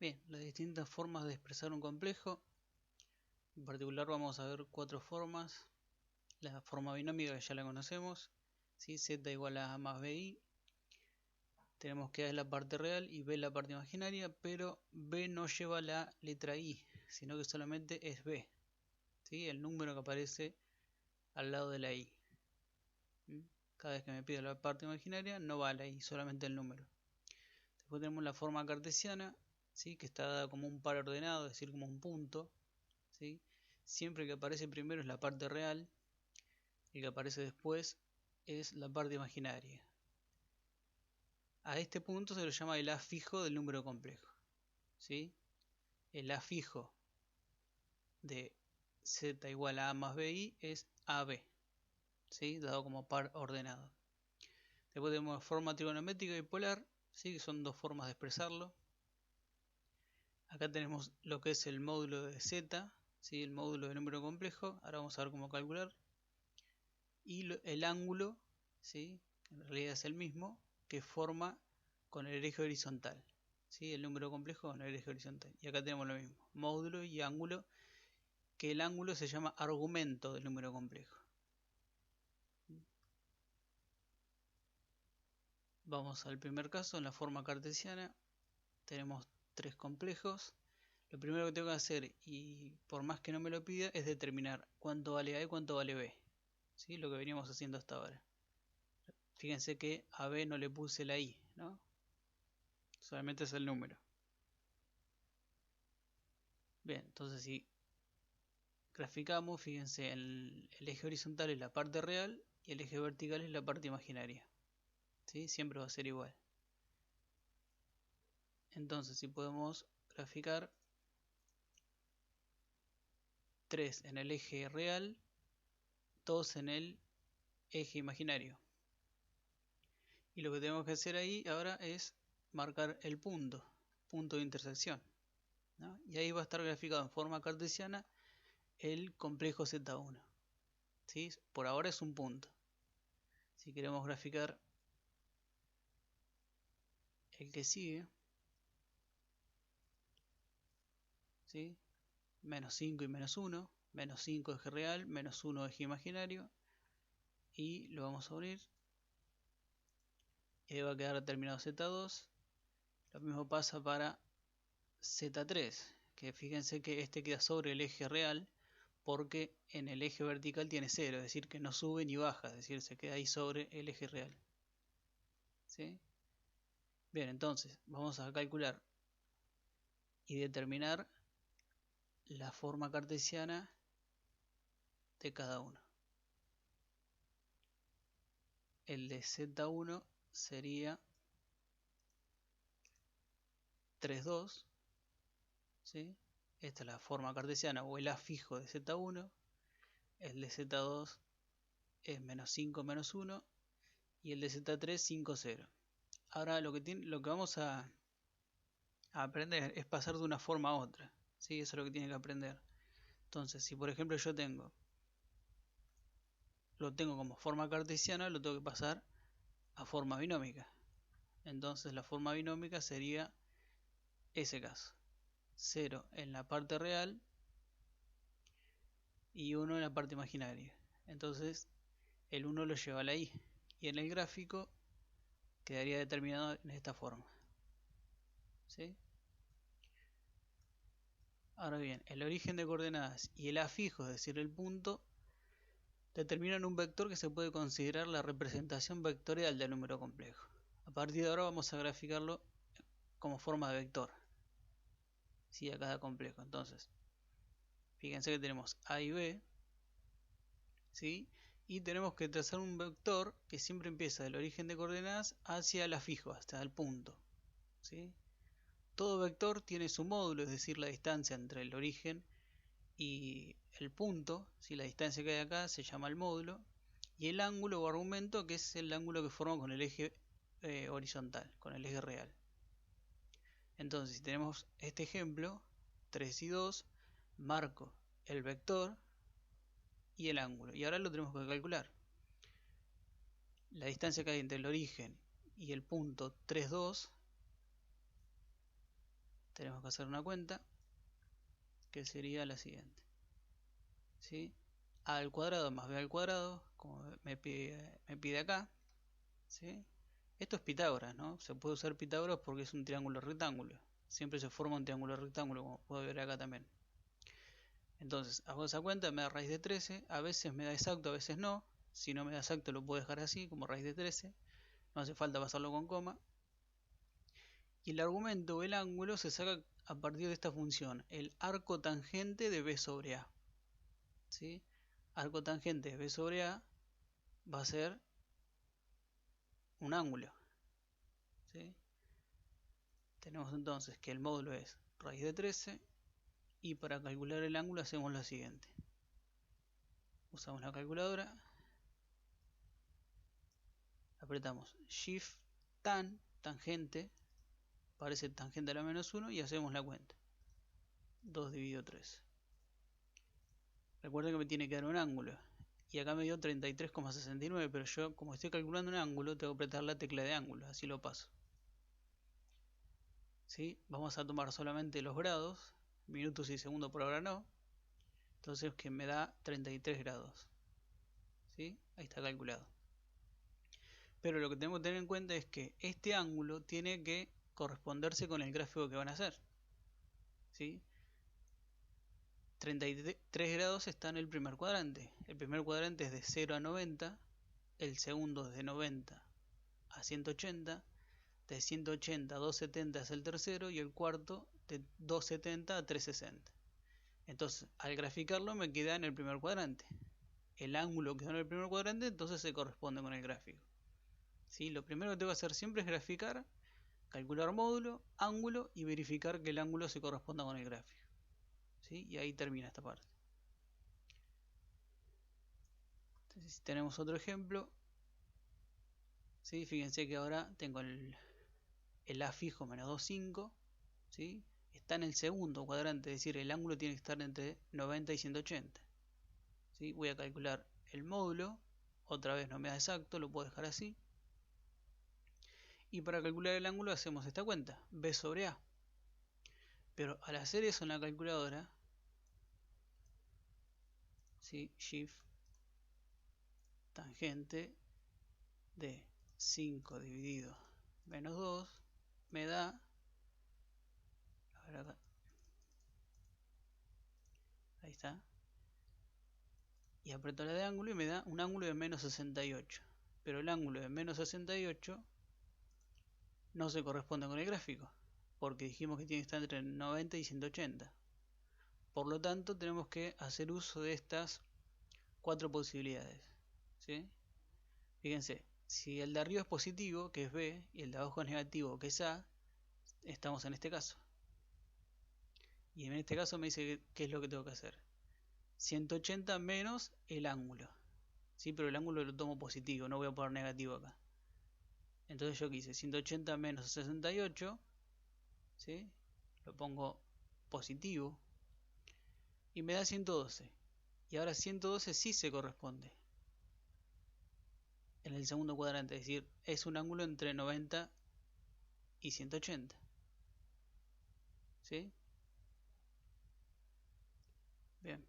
Bien, las distintas formas de expresar un complejo. En particular vamos a ver 4 formas. La forma binómica, que ya la conocemos, ¿sí? Z igual a más BI. Tenemos que A es la parte real y B la parte imaginaria, pero B no lleva la letra I, sino que solamente es B, ¿sí? El número que aparece al lado de la I. Cada vez que me pide la parte imaginaria no va la I, solamente el número. Después tenemos la forma cartesiana, ¿sí? Que está dada como un par ordenado, es decir, como un punto, ¿sí? Siempre que aparece primero es la parte real y que aparece después es la parte imaginaria. A este punto se lo llama el A fijo del número complejo, ¿sí? El A fijo de Z igual a A más BI es AB, ¿sí? Dado como par ordenado. Después tenemos forma trigonométrica y polar, ¿sí? Que son dos formas de expresarlo. Acá tenemos lo que es el módulo de Z, ¿sí? El módulo de número complejo. Ahora vamos a ver cómo calcular. Y el ángulo, ¿sí? Que en realidad es el mismo, que forma con el eje horizontal, ¿sí? El número complejo con el eje horizontal. Y acá tenemos lo mismo, módulo y ángulo, que el ángulo se llama argumento del número complejo. Vamos al primer caso, en la forma cartesiana. Tenemos tres complejos. Lo primero que tengo que hacer, y por más que no me lo pida, es determinar cuánto vale A y cuánto vale B, ¿sí? Lo que veníamos haciendo hasta ahora. Fíjense que a B no le puse la I, ¿no? Solamente es el número. Bien, entonces si graficamos, fíjense, el eje horizontal es la parte real y el eje vertical es la parte imaginaria, ¿sí? Siempre va a ser igual. Entonces si podemos graficar 3 en el eje real, 2 en el eje imaginario. Y lo que tenemos que hacer ahí ahora es marcar el punto de intersección, ¿no? Y ahí va a estar graficado en forma cartesiana el complejo Z1, ¿sí? Por ahora es un punto. Si queremos graficar el que sigue, ¿sí? Menos 5 y menos 1, menos 5 eje real, menos 1 eje imaginario, y lo vamos a unir, y ahí va a quedar determinado Z2. Lo mismo pasa para Z3, que fíjense que este queda sobre el eje real, porque en el eje vertical tiene 0, es decir, que no sube ni baja, es decir, se queda ahí sobre el eje real, ¿sí? Bien, entonces vamos a calcular y determinar la forma cartesiana de cada uno. El de Z1 sería 3,2, ¿sí? Esta es la forma cartesiana o el A fijo de Z1. El de Z2 es menos 5 menos 1 y el de Z3 5, 0. Ahora lo que vamos a aprender es pasar de una forma a otra, ¿sí? Eso es lo que tiene que aprender. Entonces, si por ejemplo yo lo tengo como forma cartesiana, lo tengo que pasar a forma binómica. Entonces la forma binómica sería ese caso: 0 en la parte real y 1 en la parte imaginaria. Entonces el 1 lo lleva a la I y en el gráfico quedaría determinado en esta forma, ¿sí? Ahora bien, el origen de coordenadas y el A fijo, es decir, el punto, determinan un vector que se puede considerar la representación vectorial del número complejo. A partir de ahora vamos a graficarlo como forma de vector, ¿sí? A cada complejo. Entonces, fíjense que tenemos A y B, ¿sí? Y tenemos que trazar un vector que siempre empieza del origen de coordenadas hacia el A fijo, hasta el punto, ¿sí? Todo vector tiene su módulo, es decir, la distancia entre el origen y el punto, si la distancia que hay acá se llama el módulo, y el ángulo o argumento, que es el ángulo que forma con el eje horizontal, con el eje real. Entonces, si tenemos este ejemplo, 3 y 2, marco el vector y el ángulo, y ahora lo tenemos que calcular. La distancia que hay entre el origen y el punto 3, 2, tenemos que hacer una cuenta que sería la siguiente, ¿sí? A al cuadrado más b al cuadrado, como me pide acá, ¿sí? Esto es Pitágoras, ¿no? Se puede usar Pitágoras porque es un triángulo rectángulo. Siempre se forma un triángulo rectángulo, como puedo ver acá también. Entonces, hago esa cuenta, me da raíz de 13. A veces me da exacto, a veces no. Si no me da exacto, lo puedo dejar así, como raíz de 13. No hace falta pasarlo con coma. Y el argumento o el ángulo se saca a partir de esta función, el arco tangente de b sobre a. ¿Sí? Arco tangente de b sobre a va a ser un ángulo. ¿Sí? Tenemos entonces que el módulo es raíz de 13 y para calcular el ángulo hacemos lo siguiente. Usamos la calculadora, apretamos Shift tangente, parece tangente a la menos 1 y hacemos la cuenta. 2 dividido 3. Recuerden que me tiene que dar un ángulo. Y acá me dio 33,69, pero yo como estoy calculando un ángulo tengo que apretar la tecla de ángulo, así lo paso. ¿Sí? Vamos a tomar solamente los grados, minutos y segundos por ahora no. Entonces que me da 33 grados. ¿Sí? Ahí está calculado. Pero lo que tenemos que tener en cuenta es que este ángulo tiene que corresponderse con el gráfico que van a hacer. ¿Sí? 33 grados está en el primer cuadrante. El primer cuadrante es de 0 a 90, el segundo es de 90 a 180, de 180 a 270 es el tercero y el cuarto de 270 a 360. Entonces, al graficarlo me queda en el primer cuadrante. El ángulo que quedó en el primer cuadrante entonces se corresponde con el gráfico. ¿Sí? Lo primero que tengo que hacer siempre es graficar, calcular módulo, ángulo y verificar que el ángulo se corresponda con el gráfico. ¿Sí? Y ahí termina esta parte. Entonces, si tenemos otro ejemplo, ¿sí? Fíjense que ahora tengo el A fijo menos 2,5, ¿sí? Está en el segundo cuadrante, es decir, el ángulo tiene que estar entre 90 y 180. ¿Sí? Voy a calcular el módulo, otra vez no me da exacto, lo puedo dejar así. Y para calcular el ángulo hacemos esta cuenta, b sobre a. Pero al hacer eso en la calculadora, ¿sí? Shift tangente de 5 dividido menos 2 me da, a ver acá, ahí está, y aprieto la de ángulo y me da un ángulo de menos 68, pero el ángulo de menos 68 no se corresponde con el gráfico, porque dijimos que tiene que estar entre 90 y 180. Por lo tanto tenemos que hacer uso de estas 4 posibilidades, ¿sí? Fíjense, si el de arriba es positivo, que es B, y el de abajo es negativo, que es A, estamos en este caso. Y en este caso me dice qué es lo que tengo que hacer. 180 menos el ángulo. ¿Sí? Pero el ángulo lo tomo positivo, no voy a poner negativo acá. Entonces yo quise 180 menos 68, ¿sí? Lo pongo positivo y me da 112. Y ahora 112 sí se corresponde en el segundo cuadrante, es decir, es un ángulo entre 90 y 180. ¿Sí? Bien.